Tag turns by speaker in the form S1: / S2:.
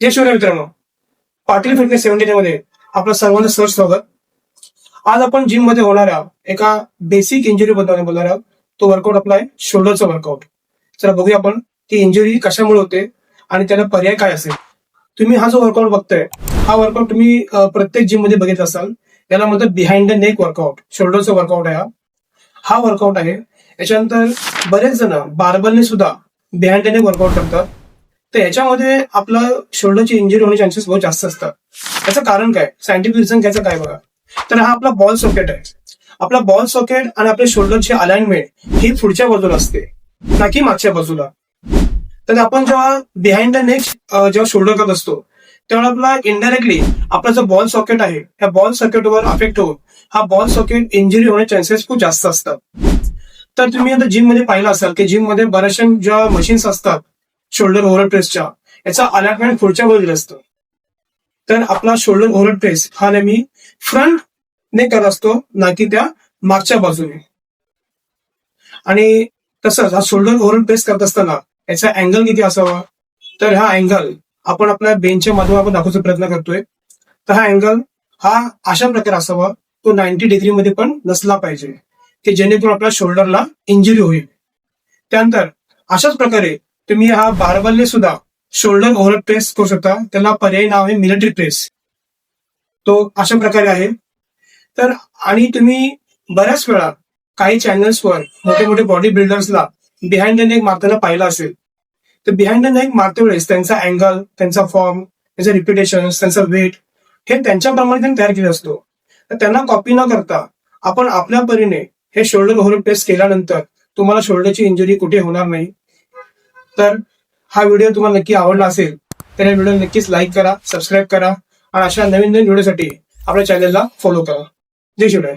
S1: जय शिवराय मित्रांनो, पाटील फिटनेस 70 मध्ये आपलं सर्वांचं सहर्ष स्वागत. आज आपण जिम मध्ये होणाऱ्या एका बेसिक इंजुरी बद्दल बोलणार आहोत. तो वर्कआउट आपला आहे शोल्डरचा वर्कआउट. चला बघूया आपण ती इंजुरी कशामुळे होते आणि त्याला पर्याय काय असेल. तुम्ही हा जो वर्कआउट बघताय, हा वर्कआउट तुम्ही प्रत्येक जिम मध्ये बघित असाल. याला म्हणतात बिहाइंड द नेक वर्कआउट. शोल्डरचा वर्कआउट आहे हा वर्कआउट आहे. याच्यानंतर बरेच जण बार्बलने सुद्धा बिहाइंड द नेक वर्कआउट करतात. तर याच्यामध्ये आपलं शोल्डरची इंजुरी होण्याचे चान्सेस बहुत जास्त असतात. याचं कारण काय, सायंटिफिक रिझन त्याचं काय बघा. तर हा आपला बॉल सॉकेट आहे. आपला बॉल सॉकेट आणि आपल्या शोल्डरची अलाइनमेंट ही पुढच्या बाजूला असते, ना की मागच्या बाजूला. तर आपण जेव्हा बिहाइंड द नेक जेव्हा शोल्डर करत असतो, तेव्हा आपला इनडायरेक्टली आपला जो बॉल सॉकेट आहे, त्या बॉल सॉकेटवर अफेक्ट होऊन हा बॉल सॉकेट इंजुरी होण्याचे चान्सेस खूप जास्त असतात. तर तुम्ही आता जिम मध्ये पाहिलं असाल की जिम मध्ये बऱ्याचशा ज्या मशीन्स असतात शोल्डर ओव्हर प्रेसच्या, याचा अलाइनमेंट पुढच्या बाजूला असतं. तर आपला शोल्डर ओव्हर प्रेस हा नेहमी फ्रंट ने करत असतो, ना की त्या मागच्या बाजूने. आणि तसंच हा शोल्डर ओव्हर प्रेस करत असताना याचा अँगल किती असावा, तर हा अँगल आपण आपल्या बेंचच्या माध्यमातून दाखवण्याचा प्रयत्न करतोय. तर हा अँगल हा अशा प्रकारे असावा, तो 90 डिग्री मध्ये पण नसला पाहिजे, की जेणेकरून आपल्या शोल्डरला इंजुरी होईल. त्यानंतर अशाच प्रकारे तुम्ही हा बार्बलने सुद्धा शोल्डर ओव्हर प्रेस करू शकता. त्याला पर्यायी नाव आहे मिलिटरी प्रेस. तो अशा प्रकारे आहे. तर आणि तुम्ही बऱ्याच वेळा काही चॅनल्सवर मोठे मोठे बॉडी बिल्डर्सला बिहाइंड द नेक मारताना पाहिलं असेल. तर बिहाइंड द नेक मारते वेळेस त्यांचा अँगल, त्यांचा फॉर्म, त्यांचे रिपिटेशन, त्यांचा वेट हे त्यांच्याप्रमाणे त्यांनी तयार केलं असतो. तर त्यांना कॉपी न करता आपण आपल्या परीने हे शोल्डर ओव्हर प्रेस केल्यानंतर तुम्हाला शोल्डरची इंजुरी कुठे होणार नाही. तर हा व्हिडिओ तुम्हाला नक्की आवडला असेल तर या व्हिडिओ नक्कीच लाईक करा, सबस्क्राईब करा आणि अशा नवीन नवीन व्हिडिओसाठी आपल्या चॅनलला फॉलो करा. जय शिवराय.